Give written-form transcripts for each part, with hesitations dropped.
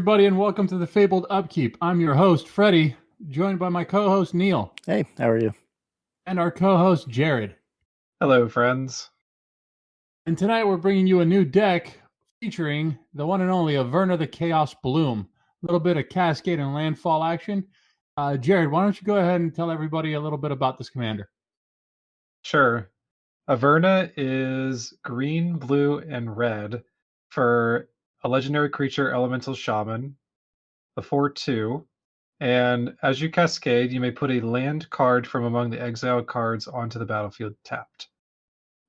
everybody, and welcome to the Fabled Upkeep. I'm your host, Freddie, joined by my co-host, Neal. Hey, how are you? And our co-host, Jared. Hello, friends. And tonight we're bringing you a new deck featuring the one and only Averna the Chaos Bloom. A little bit of Cascade and Landfall action. Jared, why don't you go ahead and tell everybody a little bit about this commander? Sure. Averna is green, blue, and red for a legendary creature, Elemental Shaman, the 4/2. And as you cascade, you may put a land card from among the exiled cards onto the battlefield tapped.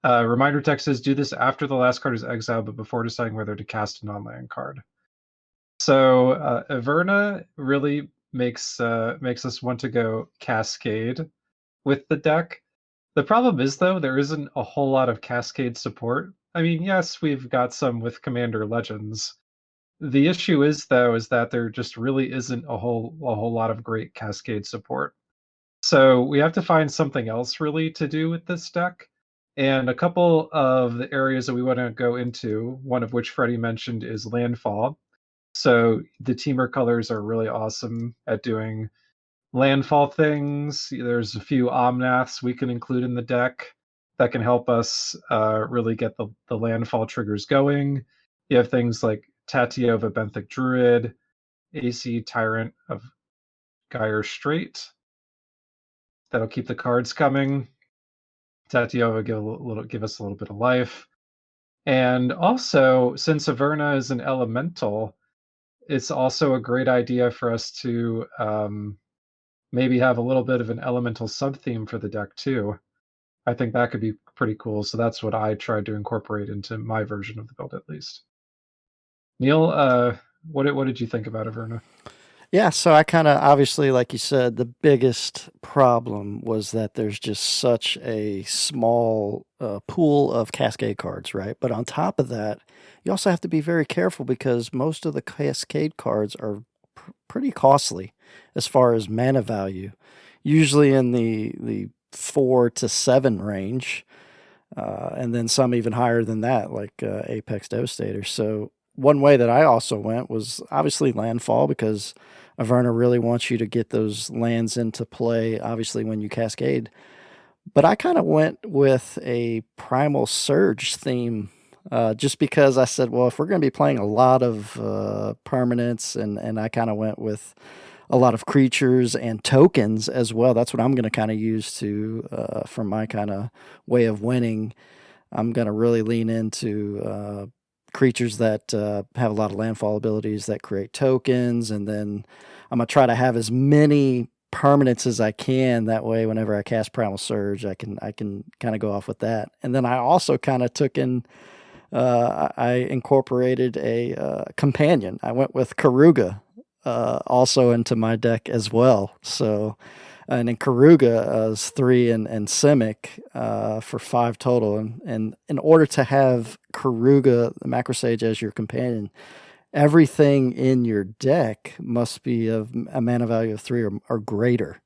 Reminder text is do this after the last card is exiled, but before deciding whether to cast a non-land card. So Averna really makes us want to go cascade with the deck. The problem is, though, there isn't a whole lot of Cascade support. I mean, yes, we've got some with Commander Legends. The issue is, though, is that there just really isn't a whole lot of great Cascade support. So we have to find something else really to do with this deck. And a couple of the areas that we want to go into, one of which Freddie mentioned, is Landfall. So the Temur colors are really awesome at doing landfall things. There's a few Omnaths we can include in the deck that can help us really get the landfall triggers going. You have things like Tatiova Benthic Druid, AC Tyrant of Gyre Strait. That'll keep the cards coming. Tatiova give us a little bit of life. And also, since Averna is an elemental, it's also a great idea for us to maybe have a little bit of an elemental sub-theme for the deck too. I think that could be pretty cool. So that's what I tried to incorporate into my version of the build, at least. Neal, what did you think about Averna? Yeah, so I kind of obviously, like you said, the biggest problem was that there's just such a small pool of Cascade cards, right? But on top of that, you also have to be very careful because most of the Cascade cards are pretty costly as far as mana value, usually in the 4 to 7 range, and then some even higher than that, like Apex Devastator. So one way that I also went was obviously Landfall, because Averna really wants you to get those lands into play, obviously, when you cascade. But I kind of went with a Primal Surge theme, just because I said, well, if we're going to be playing a lot of permanents, and I kind of went with a lot of creatures and tokens as well. That's what I'm going to kind of use to for my kind of way of winning. I'm going to really lean into creatures that have a lot of landfall abilities that create tokens, and then I'm going to try to have as many permanents as I can. That way, whenever I cast Primal Surge, I can kind of go off with that. And then I also kind of took in, I incorporated a companion. I went with Karuga also into my deck as well. So, and then Karuga is 3 and Simic for 5 total. And in order to have Karuga, the Macro Sage, as your companion, everything in your deck must be of a mana value of 3 or greater,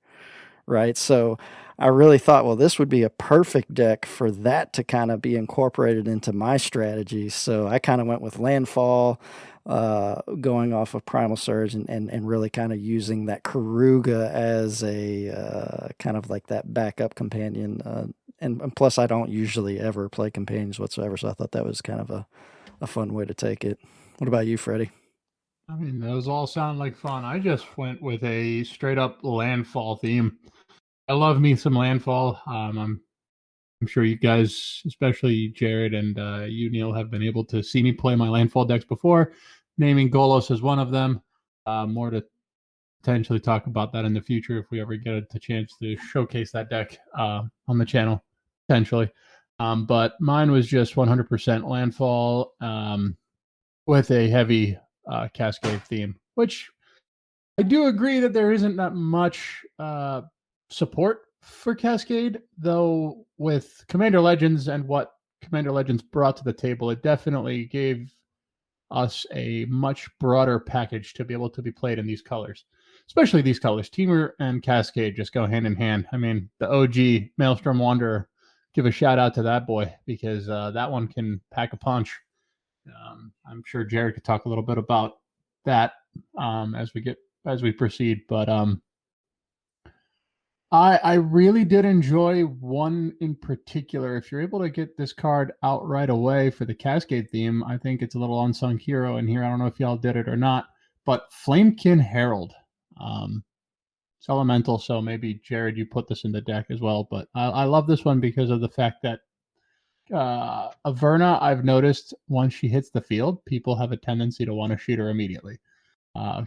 right? So I really thought, well, this would be a perfect deck for that to kind of be incorporated into my strategy. So I kind of went with Landfall, going off of Primal Surge, and really kind of using that Karuga as a kind of like that backup companion. And plus, I don't usually ever play companions whatsoever, so I thought that was kind of a fun way to take it. What about you, Freddie? I mean, those all sound like fun. I just went with a straight up landfall theme. I love me some landfall. I'm sure you guys, especially Jared and you, Neal, have been able to see me play my landfall decks before, naming Golos as one of them. More to potentially talk about that in the future if we ever get a chance to showcase that deck on the channel, potentially. But mine was just 100% landfall with a heavy Cascade theme, which I do agree that there isn't that much support for Cascade, though with Commander Legends and what Commander Legends brought to the table, it definitely gave us a much broader package to be able to be played in these colors, especially these colors. Temur and Cascade just go hand in hand. I mean, the OG Maelstrom Wanderer, give a shout out to that boy, because that one can pack a punch. I'm sure Jared could talk a little bit about that as we proceed. But I really did enjoy one in particular. If you're able to get this card out right away for the Cascade theme, I think it's a little unsung hero in here. I don't know if y'all did it or not, but Flamekin Herald. It's elemental, so maybe Jared, you put this in the deck as well. But I love this one because of the fact that Averna, I've noticed once she hits the field, people have a tendency to want to shoot her immediately.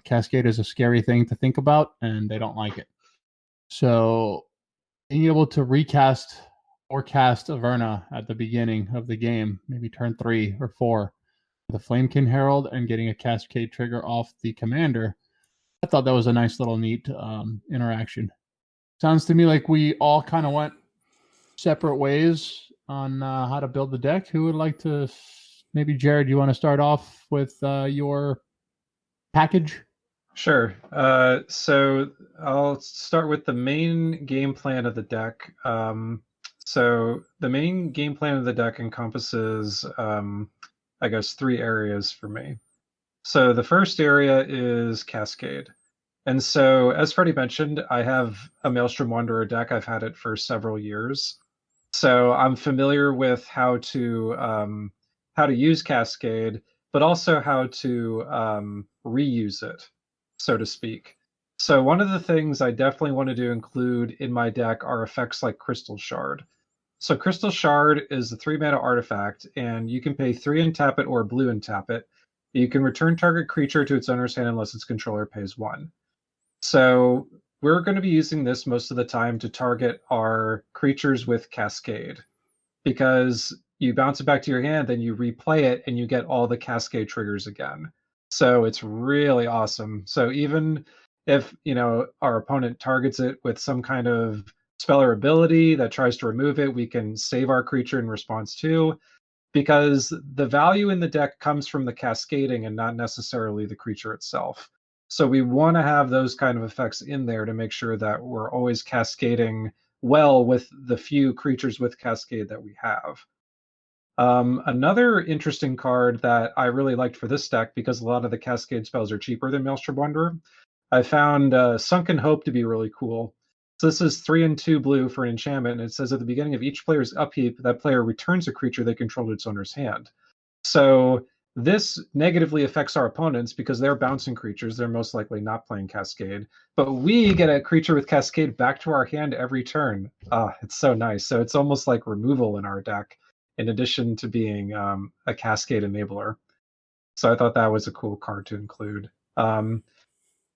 Cascade is a scary thing to think about, and they don't like it. So being able to recast or cast Averna at the beginning of the game, maybe turn 3 or 4, the Flamekin Herald, and getting a Cascade trigger off the commander, I thought that was a nice little neat interaction. Sounds to me like we all kind of went separate ways on how to build the deck. Who would like to? Maybe Jared, you want to start off with your package? Sure. So I'll start with the main game plan of the deck. So the main game plan of the deck encompasses, I guess, 3 areas for me. So the first area is Cascade. And so, as Freddie mentioned, I have a Maelstrom Wanderer deck. I've had it for several years. So I'm familiar with how to use Cascade, but also how to reuse it, so to speak. So one of the things I definitely wanted to include in my deck are effects like Crystal Shard. So Crystal Shard is a 3-mana artifact, and you can pay 3 and tap it or blue and tap it. You can return target creature to its owner's hand unless its controller pays 1. So we're going to be using this most of the time to target our creatures with Cascade, because you bounce it back to your hand, then you replay it, and you get all the Cascade triggers again. So it's really awesome. So even if our opponent targets it with some kind of spell or ability that tries to remove it, we can save our creature in response to, because the value in the deck comes from the cascading and not necessarily the creature itself. So we want to have those kind of effects in there to make sure that we're always cascading well with the few creatures with Cascade that we have. Another interesting card that I really liked for this deck, because a lot of the Cascade spells are cheaper than Maelstrom Wanderer, I found Sunken Hope to be really cool. So this is 3 and 2 blue for an enchantment, and it says at the beginning of each player's upkeep, that player returns a creature they control to its owner's hand. So this negatively affects our opponents because they're bouncing creatures. They're most likely not playing Cascade. But we get a creature with Cascade back to our hand every turn. It's so nice. So it's almost like removal in our deck, in addition to being a Cascade enabler. So I thought that was a cool card to include.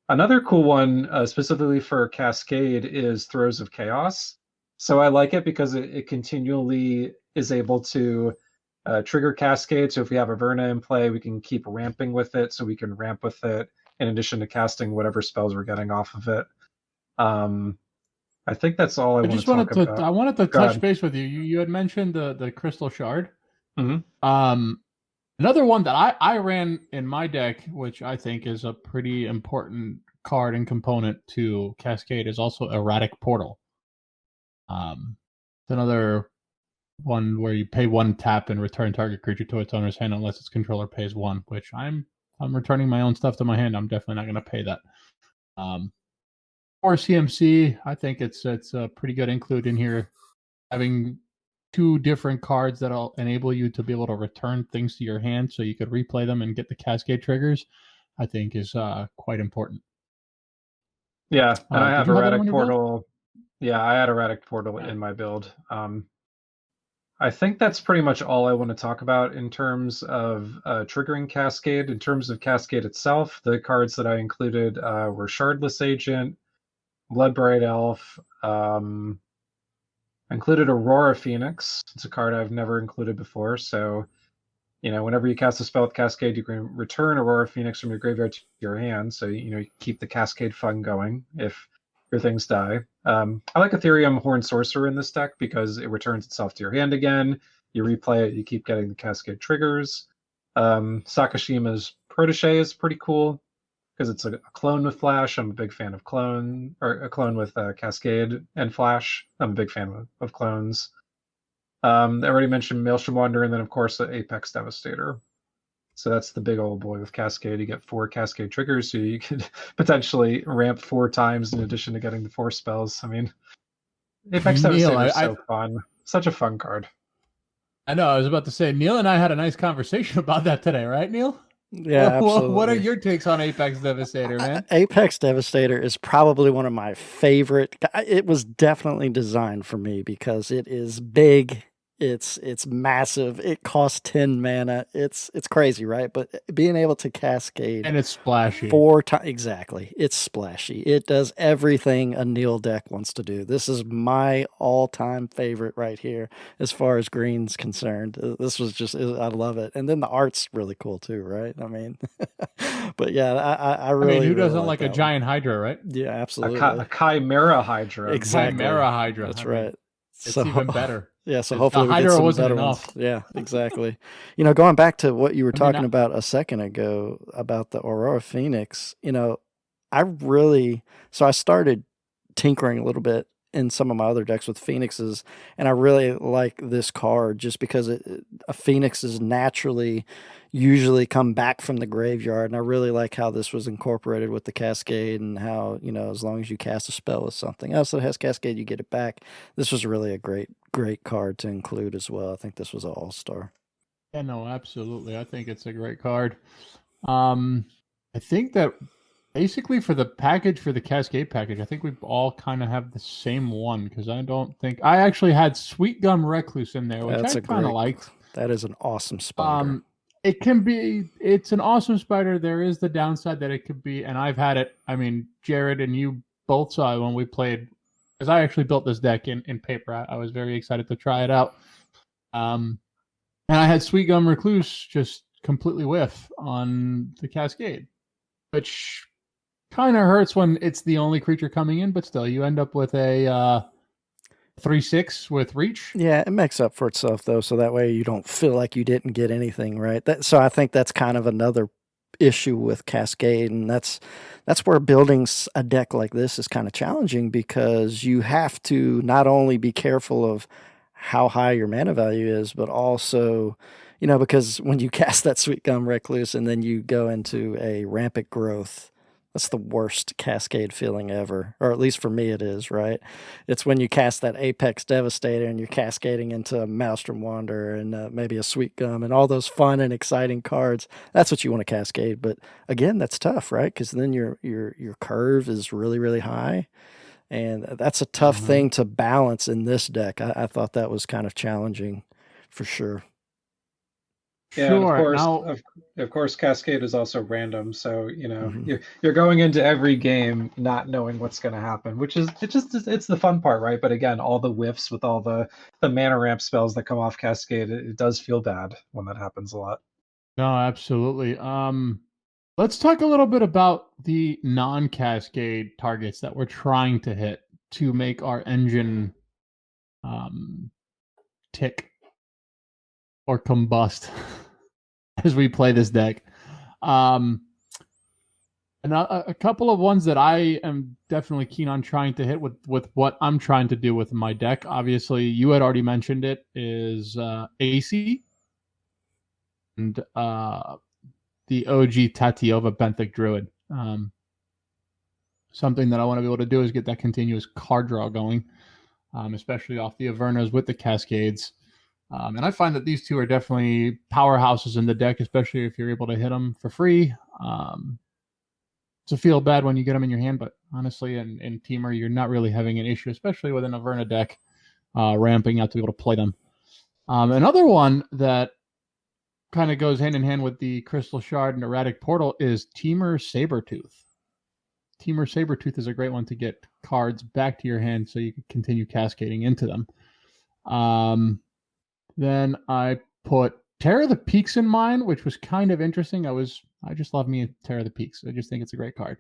Another cool one, specifically for Cascade, is Throes of Chaos. So I like it because it continually is able to trigger Cascade. So if we have Averna in play, we can keep ramping with it. So we can ramp with it in addition to casting whatever spells we're getting off of it. I think that's all I want to talk about. I wanted to touch base with you. You had mentioned the Crystal Shard. Mm-hmm. Another one that I ran in my deck, which I think is a pretty important card and component to Cascade, is also Erratic Portal. It's another one where you pay 1 tap and return target creature to its owner's hand unless its controller pays 1, which I'm returning my own stuff to my hand. I'm definitely not going to pay that. For CMC, I think it's a pretty good include in here. Having 2 different cards that'll enable you to be able to return things to your hand so you could replay them and get the Cascade triggers, I think is quite important. Yeah, and I have Erratic Portal. Yeah, I had Erratic Portal in my build. I think that's pretty much all I want to talk about in terms of triggering Cascade. In terms of Cascade itself, the cards that I included were Shardless Agent, Bloodbright Elf, I included Aurora Phoenix. It's a card I've never included before. So, whenever you cast a spell with Cascade, you can return Aurora Phoenix from your graveyard to your hand. So, you keep the Cascade fun going if your things die. I like Ethereum Horn Sorcerer in this deck because it returns itself to your hand again. You replay it, you keep getting the Cascade triggers. Sakashima's Protege is pretty cool because it's a clone with Flash. I'm a big fan of a clone with Cascade and Flash. I'm a big fan of clones. I already mentioned Maelstrom Wanderer, and then of course the Apex Devastator. So that's the big old boy with Cascade. You get 4 Cascade triggers, so you could potentially ramp 4 times in addition to getting the 4 spells. I mean, Apex Neal, Devastator is so fun. Such a fun card. I know. I was about to say, Neal and I had a nice conversation about that today, right, Neal? Yeah, absolutely. What are your takes on Apex Devastator, man? Apex Devastator is probably one of my favorite. It was definitely designed for me because it is big. It's massive. It costs 10 mana. It's crazy, right? But being able to cascade And it's splashy. 4 times, exactly. It's splashy. It does everything a Neal deck wants to do. This is my all-time favorite right here as far as green's concerned. This was just, I love it. And then the art's really cool too, right? I mean, but yeah, I really. I mean, who doesn't really like a giant Hydra, right? Yeah, absolutely. A Chimera Hydra. Exactly. Chimera Hydra. That's right. It's even better. Yeah, so hopefully we get Hydra some wasn't better enough. ones. Yeah, exactly. Going back to what you were talking about a second ago about the Aurora Phoenix, I started tinkering a little bit in some of my other decks with Phoenixes, and I really like this card just because a Phoenix is naturally usually come back from the graveyard, and I really like how this was incorporated with the Cascade and how, as long as you cast a spell with something else that has Cascade, you get it back. This was really a great card to include as well. I think this was an all-star. Yeah, no, absolutely. I think it's a great card. I think that basically for the package, for the Cascade package, I think we all kind of have the same one because I actually had Sweet Gum Recluse in there, which I kind of liked. That is an awesome spider. It's an awesome spider. There is the downside that it could be, and I've had it. I mean, Jared and you both saw it when we played, because I actually built this deck in paper. I was very excited to try it out. And I had Sweet Gum Recluse just completely whiff on the Cascade, which kind of hurts when it's the only creature coming in, but still, you end up with a 3/6 with reach. Yeah, it makes up for itself though, so that way you don't feel like you didn't get anything, right? So I think that's kind of another issue with Cascade, and that's where building a deck like this is kind of challenging because you have to not only be careful of how high your mana value is, but also, because when you cast that Sweet Gum Recluse and then you go into a rampant growth, that's the worst Cascade feeling ever, or at least for me it is, right? It's when you cast that Apex Devastator and you're cascading into a Maelstrom Wanderer and maybe a Sweet Gum and all those fun and exciting cards. That's what you want to cascade. But again, that's tough, right? Because then your curve is really, really high. And that's a tough thing to balance in this deck. I thought that was kind of challenging for sure. Yeah, sure. Of course, Cascade is also random, so you're going into every game not knowing what's going to happen, which is it's the fun part, right? But again, all the whiffs with all the mana ramp spells that come off Cascade, it does feel bad when that happens a lot. No, absolutely. Let's talk a little bit about the non-Cascade targets that we're trying to hit to make our engine tick or combust as we play this deck. And a couple of ones that I am definitely keen on trying to hit with what I'm trying to do with my deck. Obviously, you had already mentioned it, is AC and the OG Tatiova Benthic Druid. Something that I want to be able to do is get that continuous card draw going, especially off the Avernas with the Cascades. And I find that these two are definitely powerhouses in the deck, especially if you're able to hit them for free. To feel bad when you get them in your hand, but honestly, in Temur, you're not really having an issue, especially with an Averna deck ramping out to be able to play them. Another one that kind of goes hand in hand with the Crystal Shard and Erratic Portal is Temur Sabertooth. Temur Sabertooth is a great one to get cards back to your hand so you can continue cascading into them. Then I put Terror of the Peaks in mine, which was kind of interesting. I just love me a Terror of the Peaks. I just think it's a great card.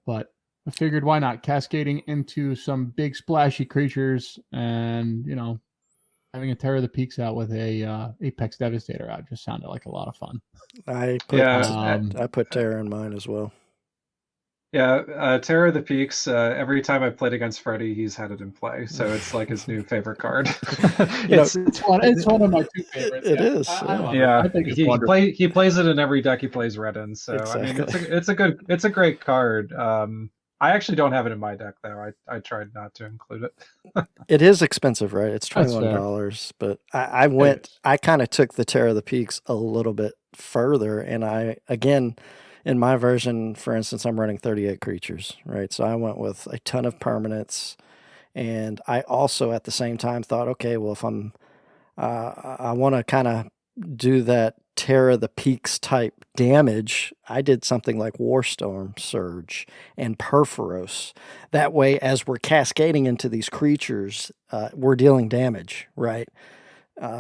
But I figured why not? Cascading into some big splashy creatures and, having a Terror of the Peaks out with a Apex Devastator out just sounded like a lot of fun. I put Terror in mine as well. Yeah, Terror of the Peaks. Every time I've played against Freddie, he's had it in play, so it's like his new favorite card. You know, It's one of my two favorites. it Yeah. is. I love it. Yeah, I think it's he wonderful. he plays it in every deck he plays red in. So I mean, Exactly. it's a great card. I actually don't have it in my deck though. I tried not to include it. It is expensive, right? It's That's fair. $21, but I kind of took the Terror of the Peaks a little bit further, and again, in my version, for instance, I'm running 38 creatures, right? So I went with a ton of permanents, and I also at the same time thought, okay, well, if I want to kind of do that Terror the Peaks type damage, I did something like Warstorm Surge and Perforos. That way, as we're cascading into these creatures, we're dealing damage, right?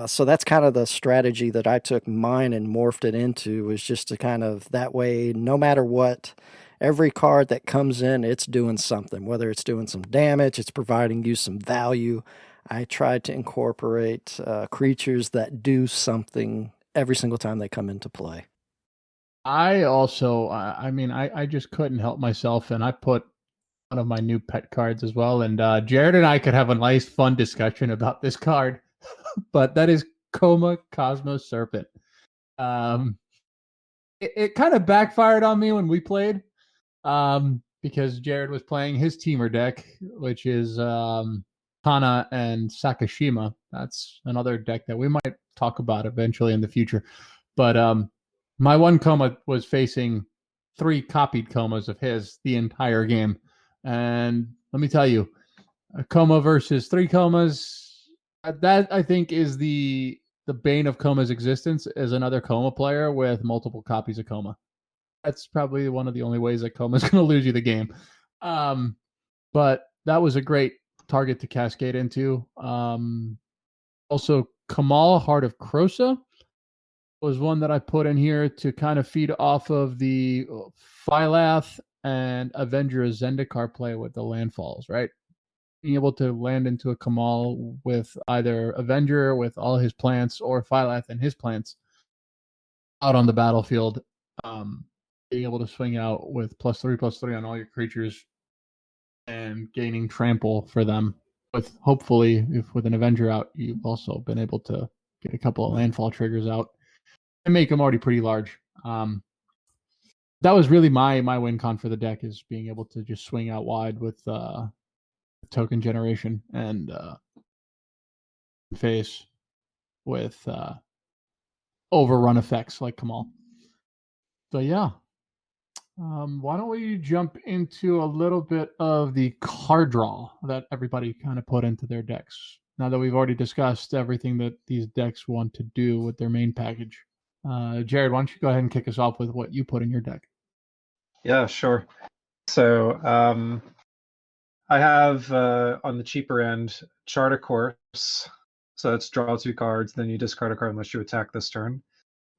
So that's kind of the strategy that I took mine and morphed it into, was just to kind of, that way, no matter what, every card that comes in, it's doing something, whether it's doing some damage, it's providing you some value. I tried to incorporate creatures that do something every single time they come into play. I also, I mean, I just couldn't help myself, and I put one of my new pet cards as well. And Jared and I could have a nice, fun discussion about this card, but that is Coma Cosmos Serpent. It kind of backfired on me when we played, because Jared was playing his teamer deck, which is Kana and Sakashima. That's another deck that we might talk about eventually in the future. But my one Coma was facing 3 copied Comas of his the entire game. And let me tell you, a Coma versus 3 Comas, that I think is the bane of Coma's existence, is another Coma player with multiple copies of Coma. That's probably one of the only ways that Coma's going to lose you the game. But that was a great target to cascade into. Also, Kamal, Heart of Krosa, was one that I put in here to kind of feed off of the Phylath and Avenger Zendikar play with the landfalls, right? Being able to land into a Kamal with either Avenger with all his plants or Phylath and his plants out on the battlefield. Being able to swing out with +3/+3 on all your creatures and gaining trample for them. With hopefully, if with an Avenger out, you've also been able to get a couple of landfall triggers out and make them already pretty large. That was really my win con for the deck, is being able to just swing out wide with token generation and face with overrun effects like Kamal. So yeah. Why don't we jump into a little bit of the card draw that everybody kind of put into their decks, now that we've already discussed everything that these decks want to do with their main package. Jared, why don't you go ahead and kick us off with what you put in your deck? Yeah, sure. So I have on the cheaper end Chart a Course. So that's draw 2 cards, then you discard a card unless you attack this turn.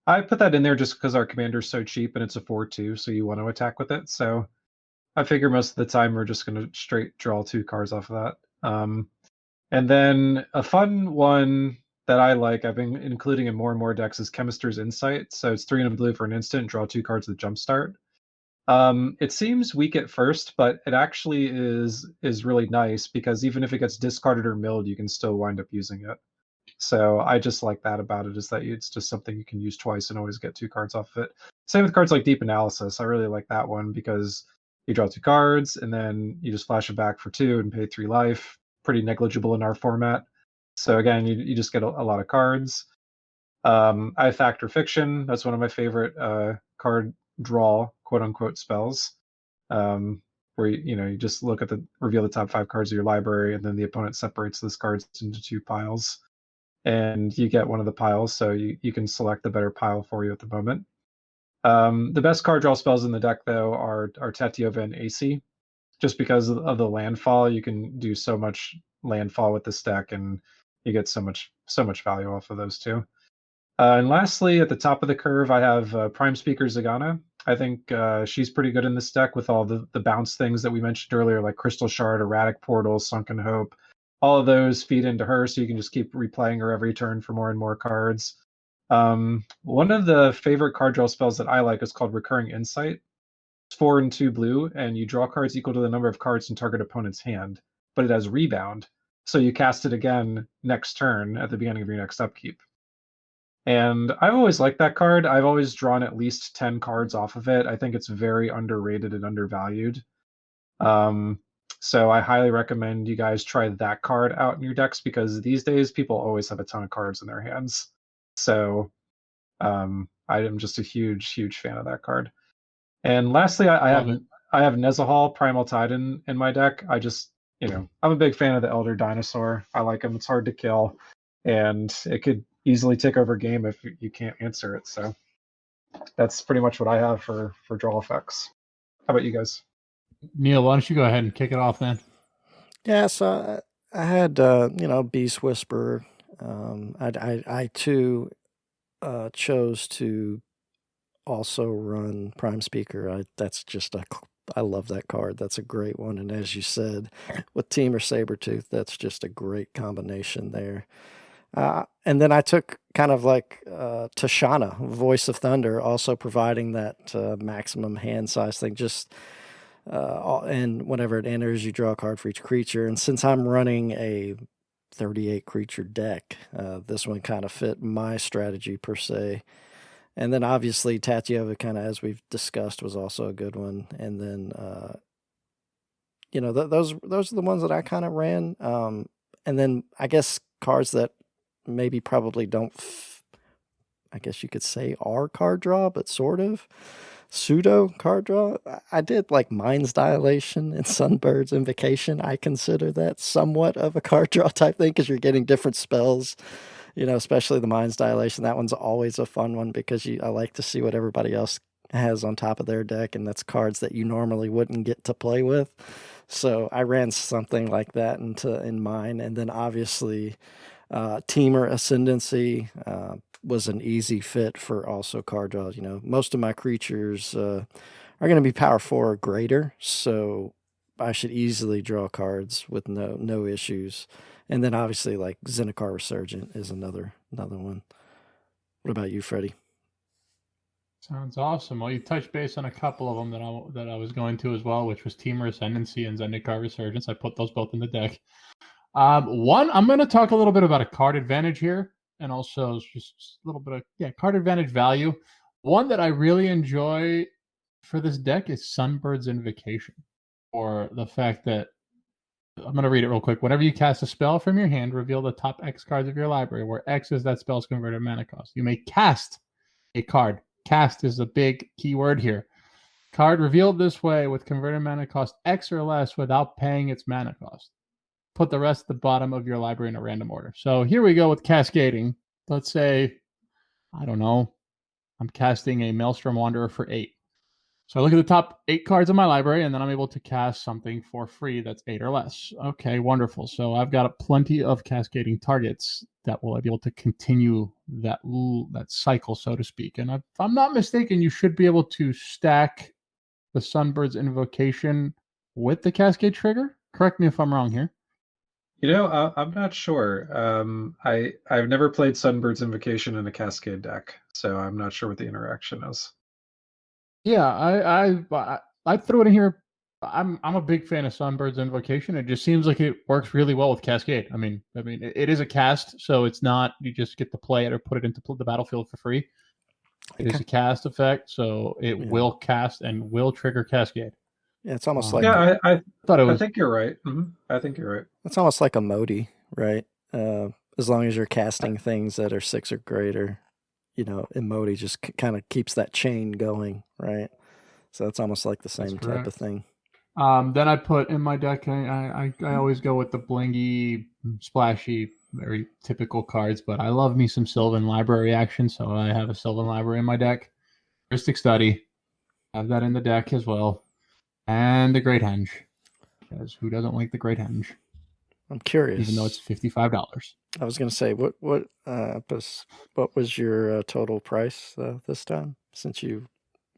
I put that in there just because our commander's so cheap and it's a 4/2, so you want to attack with it. So I figure most of the time we're just going to straight draw 2 cards off of that. And then a fun one that I like, I've been including in more and more decks, is Chemist's Insight. So it's 3 and a blue for an instant, draw 2 cards with Jumpstart. It seems weak at first, but it actually is really nice, because even if it gets discarded or milled, you can still wind up using it. So I just like that about it, is that it's just something you can use twice and always get 2 cards off of it. Same with cards like Deep Analysis. I really like that one because you draw 2 cards and then you just flash it back for 2 and pay 3 life. Pretty negligible in our format. So again, you just get a lot of cards. I have Fact or Fiction. That's one of my favorite card draw quote unquote spells. Where you just look at reveal the top 5 cards of your library, and then the opponent separates those cards into 2 piles. And you get one of the piles, so you can select the better pile for you at the moment. The best card draw spells in the deck, though, are Tetiova and AC. Just because of the landfall, you can do so much landfall with this deck, and you get so much value off of those two. And lastly, at the top of the curve, I have Prime Speaker Zagana. I think she's pretty good in this deck with all the bounce things that we mentioned earlier, like Crystal Shard, Erratic Portal, Sunken Hope. All of those feed into her, so you can just keep replaying her every turn for more and more cards. One of the favorite card draw spells that I like is called Recurring Insight. 4 and 2 blue, and you draw cards equal to the number of cards in target opponent's hand, but it has rebound. So you cast it again next turn at the beginning of your next upkeep. And I've always liked that card. I've always drawn at least 10 cards off of it. I think it's very underrated and undervalued. So I highly recommend you guys try that card out in your decks, because these days people always have a ton of cards in their hands. So I am just a huge fan of that card. And lastly, I have Nezahal Primal Titan in my deck. I'm a big fan of the Elder Dinosaur. I like him. It's hard to kill, and it could easily take over game if you can't answer it. So that's pretty much what I have for draw effects. How about you guys? Neal, why don't you go ahead and kick it off then? Yeah, so I had Beast Whisperer. I too chose to also run Prime Speaker. I love that card. That's a great one. And as you said, with Temur Sabertooth, that's just a great combination there. And then I took kind of like Tashana, Voice of Thunder, also providing that maximum hand size thing. And whenever it enters, you draw a card for each creature. And since I'm running a 38 creature deck, this one kind of fit my strategy per se. And then obviously Tatyova, kind of as we've discussed, was also a good one. And then, those are the ones that I kind of ran. And then I guess cards that maybe probably don't, I guess you could say are card draw, but sort of pseudo card draw. I did like Mind's Dilation and Sunbird's Invocation. I consider that somewhat of a card draw type thing, because you're getting different spells. Especially the Mind's Dilation. That one's always a fun one, because I like to see what everybody else has on top of their deck, and that's cards that you normally wouldn't get to play with. So I ran something like that in mine. And then obviously Temur Ascendancy was an easy fit for also card draws. Most of my creatures are going to be power 4 or greater, so I should easily draw cards with no issues. And then obviously like Zendikar Resurgent is another one. What about you, Freddie? Sounds awesome. Well, you touched base on a couple of them that I was going to as well, which was Temur Ascendancy and Zendikar Resurgence. I put those both in the deck. One, I'm going to talk a little bit about a card advantage here, and also just a little bit of card advantage value. One that I really enjoy for this deck is Sunbird's Invocation, or the fact that I'm going to read it real quick. Whenever you cast a spell from your hand, reveal the top X cards of your library, where X is that spell's converted mana cost. You may cast a card. Cast is a big key word here. Card revealed this way with converted mana cost X or less without paying its mana cost. Put the rest at the bottom of your library in a random order. So here we go with cascading. Let's say, I don't know, I'm casting a Maelstrom Wanderer for 8. So I look at the top 8 cards in my library, and then I'm able to cast something for free that's 8 or less. Okay, wonderful. So I've got plenty of cascading targets that will be able to continue that cycle, so to speak. And if I'm not mistaken, you should be able to stack the Sunbird's Invocation with the Cascade trigger. Correct me if I'm wrong here. I'm not sure. I've never played Sunbird's Invocation in a Cascade deck, so I'm not sure what the interaction is. Yeah, I threw it in here. I'm a big fan of Sunbird's Invocation. It just seems like it works really well with Cascade. I mean, it is a cast, so it's not you just get to play it or put it into the battlefield for free. It is a cast effect, so it will cast and will trigger Cascade. Yeah, it's almost like I thought it was. I think you're right. Mm-hmm. I think you're right. It's almost like a Modi, right? As long as you're casting things that are 6 or greater, Modi just kind of keeps that chain going, right? So it's almost like the same type of thing. Then I put in my deck, I always go with the blingy, splashy, very typical cards, but I love me some Sylvan Library action, so I have a Sylvan Library in my deck. Heuristic Study, I have that in the deck as well. And the Great Henge, because who doesn't like the Great Henge? I'm curious. Even though it's $55. I was going to say, what was your total price this time, since you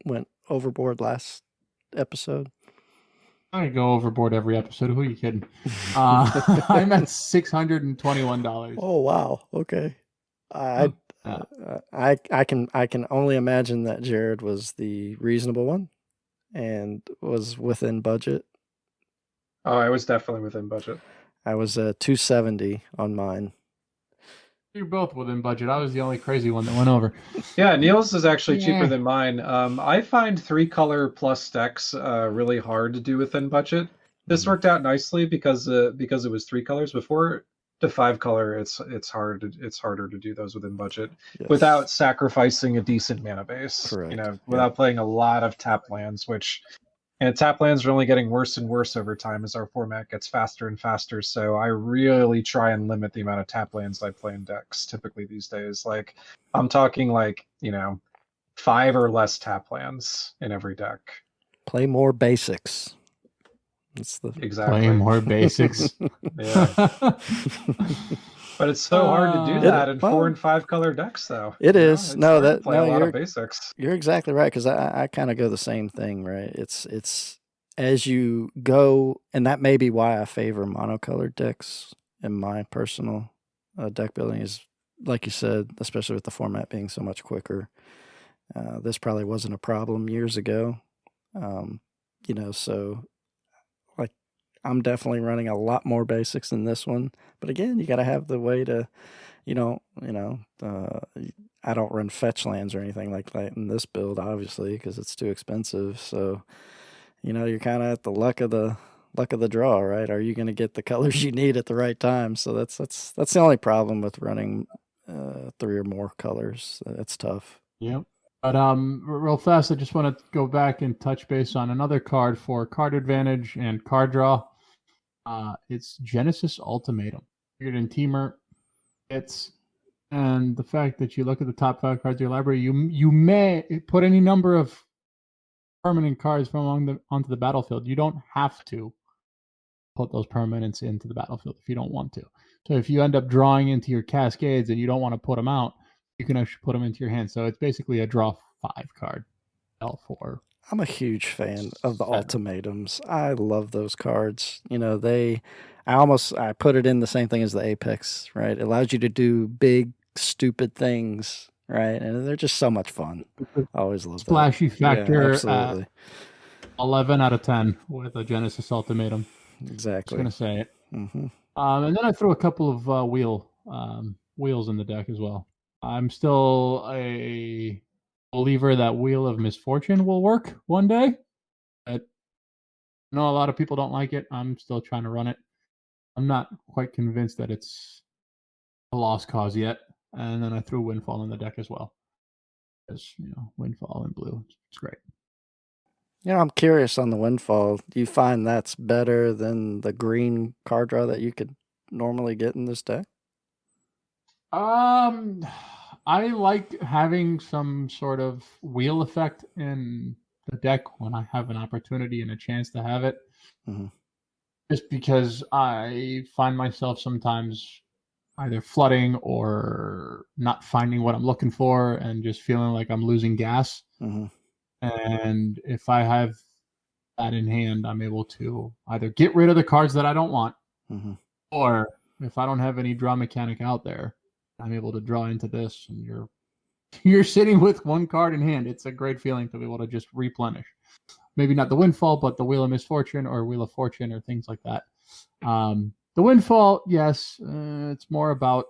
went overboard last episode? I go overboard every episode. Who are you kidding? I'm at $621. Oh wow! Okay, I can only imagine that Jared was the reasonable one, and was within budget. Oh, I was definitely within budget. I was at 270 on mine. You're both within budget. I was the only crazy one that went over. Yeah, Neal's is actually cheaper Yeah. than mine. I find 3-color plus decks really hard to do within budget. This worked out nicely because it was 3 colors. Before the 5-color, it's harder to do those within budget without sacrificing a decent mana base. Correct. You know, without playing a lot of tap lands, which tap lands are only getting worse and worse over time as our format gets faster and faster. So I really try and limit the amount of tap lands I play in decks typically these days. Like I'm talking like, 5 or less tap lands in every deck. Play more basics. That's the Exactly. Play more basics. Yeah. But it's so hard to do that in 4 and 5 color decks, though. It is. It's No, hard to that play no, a lot you're of basics. You're exactly right, because I kind of go the same thing, right? It's as you go, and that may be why I favor monocolored decks in my personal deck building. Is like you said, especially with the format being so much quicker. This probably wasn't a problem years ago, so like I'm definitely running a lot more basics than this one. But again, you got to have the way to, I don't run fetch lands or anything like that in this build, obviously, because it's too expensive. So, you're kind of at the luck of the draw, right? Are you going to get the colors you need at the right time? So that's the only problem with running 3 or more colors. That's tough. Yep. But real fast, I just want to go back and touch base on another card for card advantage and card draw. It's Genesis Ultimatum. Figured in temur. And the fact that you look at the top 5 cards of your library, you may put any number of permanent cards from onto the battlefield. You don't have to put those permanents into the battlefield if you don't want to. So if you end up drawing into your cascades and you don't want to put them out, you can actually put them into your hand. So it's basically a draw 5 card. L4. I'm a huge fan of the ultimatums. I love those cards. I put it in the same thing as the Apex, right? It allows you to do big, stupid things, right? And they're just so much fun. I always love splashy that. factor. Yeah, absolutely. 11 out of 10 with a Genesis Ultimatum. Exactly. I'm going to say it. Mm-hmm. And then I threw a couple of wheels in the deck as well. I'm still a believer that Wheel of Misfortune will work one day. But I know a lot of people don't like it. I'm still trying to run it. I'm not quite convinced that it's a lost cause yet. And then I threw Windfall in the deck as well. Because, Windfall in blue. It's great. I'm curious on the Windfall. Do you find that's better than the green card draw that you could normally get in this deck? I like having some sort of wheel effect in the deck when I have an opportunity and a chance to have it. Mm-hmm. Just because I find myself sometimes either flooding or not finding what I'm looking for and just feeling like I'm losing gas. Mm-hmm. And if I have that in hand, I'm able to either get rid of the cards that I don't want, mm-hmm. or if I don't have any draw mechanic out there, I'm able to draw into this, and you're sitting with one card in hand. It's a great feeling to be able to just replenish. Maybe not the Windfall, but the Wheel of Misfortune or Wheel of Fortune or things like that. The Windfall, yes, it's more about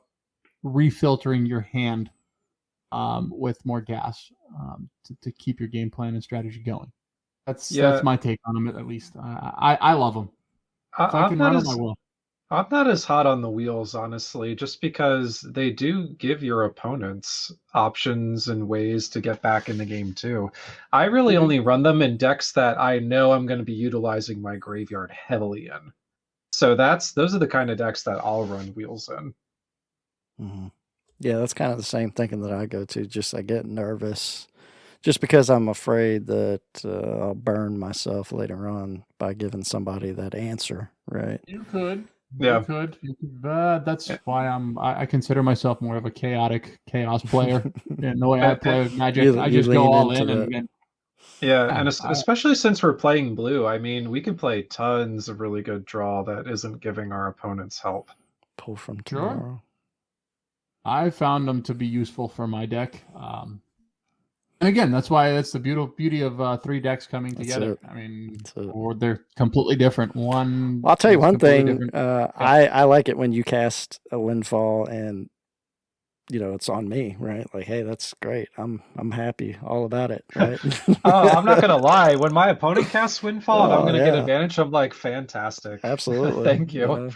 refiltering your hand with more gas to keep your game plan and strategy going. That's my take on them, at least. I love them. If I can run them, I will. I'm not as hot on the wheels, honestly, just because they do give your opponents options and ways to get back in the game, too. I really only run them in decks that I know I'm going to be utilizing my graveyard heavily in. So those are the kind of decks that I'll run wheels in. Mm-hmm. Yeah, that's kind of the same thinking that I go to. Just I get nervous just because I'm afraid that I'll burn myself later on by giving somebody that answer, right? You could. Yeah. You could. That's why I consider myself more of a chaos player. In the way I play with Magic, I just go all in and and especially since we're playing blue, I mean, we can play tons of really good draw that isn't giving our opponents help. Pull from tomorrow. Sure. I found them to be useful for my deck. And again, that's the beauty of 3 decks coming That's together. it. I mean, That's it. or they're completely different. One, Well, I'll tell you is one completely thing. different. I like it when you cast a Windfall and it's on me, right? Like, hey, that's great. I'm happy, all about it, right? Oh, I'm not gonna lie. When my opponent casts Windfall and I'm Oh, gonna get yeah. advantage, I'm like, fantastic. Absolutely. Thank you.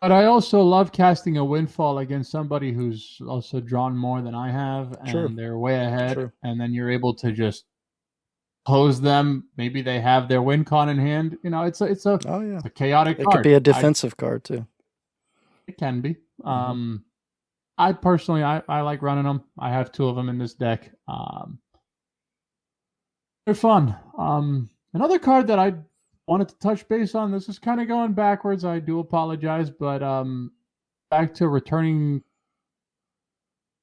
But I also love casting a Windfall against somebody who's also drawn more than I have, True. and they're way ahead, True. and then you're able to just close them. Maybe they have their win con in hand. It's a Oh, yeah. a chaotic It card. could be a defensive card, too. It can be. I personally, I like running them. I have 2 of them in this deck. They're fun. Another card that I wanted to touch base on. This is kind of going backwards. I do apologize, but back to returning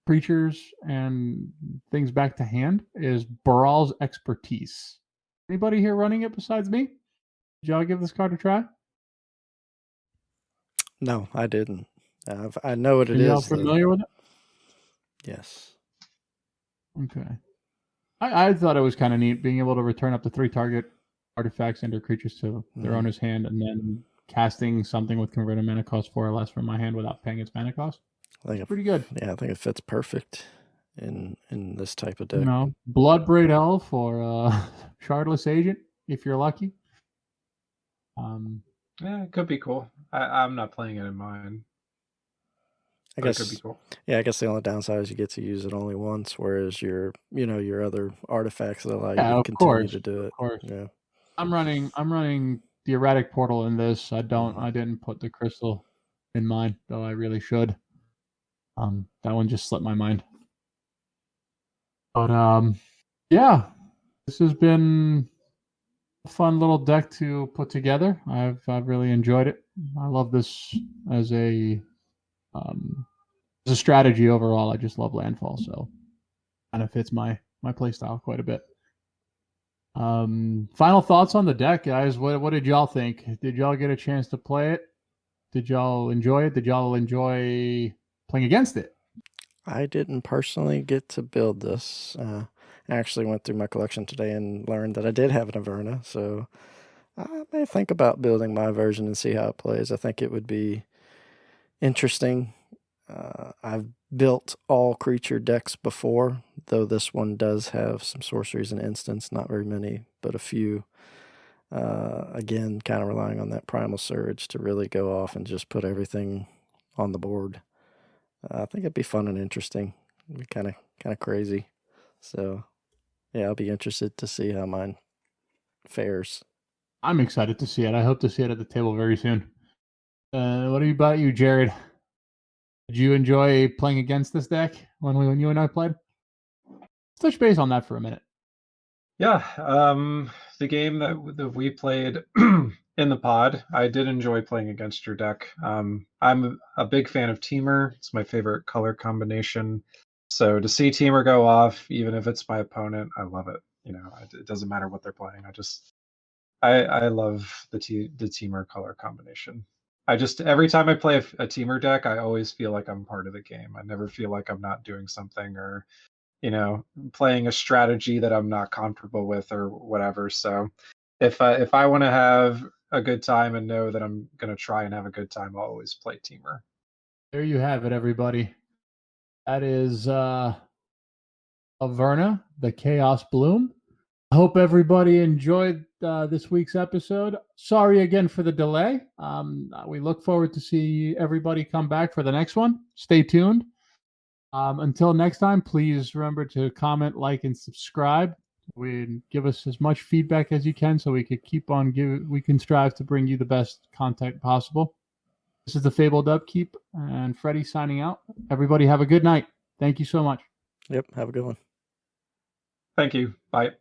creatures and things back to hand is Baral's Expertise. Anybody here running it besides me? Did y'all give this card a try? No, I didn't. I know what it Are y'all is. familiar with it? Yes. Okay. I thought it was kind of neat being able to return up to 3 target artifacts and/or creatures to their owner's hand, and then casting something with converted mana cost 4 or less from my hand without paying its mana cost. I think Pretty good. Yeah, I think it fits perfect in this type of deck. Bloodbraid Elf or Shardless Agent if you're lucky. Yeah, it could be cool. I'm not playing it in mine. I guess it could be cool. Yeah, I guess the only downside is you get to use it only once, whereas your other artifacts that allow you to continue to do it. Of course. Yeah. I'm running the Erratic Portal in this. I didn't put the Crystal in mine, though I really should. That one just slipped my mind. But yeah, this has been a fun little deck to put together. I've really enjoyed it. I love this as a strategy overall. I just love Landfall, so kind of fits my playstyle quite a bit. Final thoughts on the deck, guys. What did y'all think? Did y'all get a chance to play it? Did y'all enjoy it? Did y'all enjoy playing against it? I didn't personally get to build this. I actually went through my collection today and learned that I did have an Averna, so I may think about building my version and see how it plays. I think it would be interesting. I've built all creature decks before, though this one does have some sorceries and instants, not very many, but a few. Again, kind of relying on that Primal Surge to really go off and just put everything on the board. I think it'd be fun and interesting. It'd be kind of crazy. So, yeah, I'll be interested to see how mine fares. I'm excited to see it. I hope to see it at the table very soon. What about you, Jared? Did you enjoy playing against this deck when you and I played? Let's touch base on that for a minute. Yeah, the game that we played in the pod, I did enjoy playing against your deck. I'm a big fan of Temur. It's my favorite color combination. So to see Temur go off, even if it's my opponent, I love it. It doesn't matter what they're playing. I love the Temur color combination. Every time I play a Temur deck, I always feel like I'm part of the game. I never feel like I'm not doing something or playing a strategy that I'm not comfortable with or whatever. So if I want to have a good time and know that I'm going to try and have a good time, I'll always play Temur. There you have it, everybody. That is Averna, the Chaos Bloom. I hope everybody enjoyed this week's episode. Sorry again for the delay. We look forward to see everybody come back for the next one. Stay tuned. Until next time, please remember to comment, like, and subscribe. Give us as much feedback as you can so we could we can strive to bring you the best content possible. This is the Fabled Upkeep and Freddie signing out. Everybody have a good night. Thank you so much. Yep, have a good one. Thank you. Bye.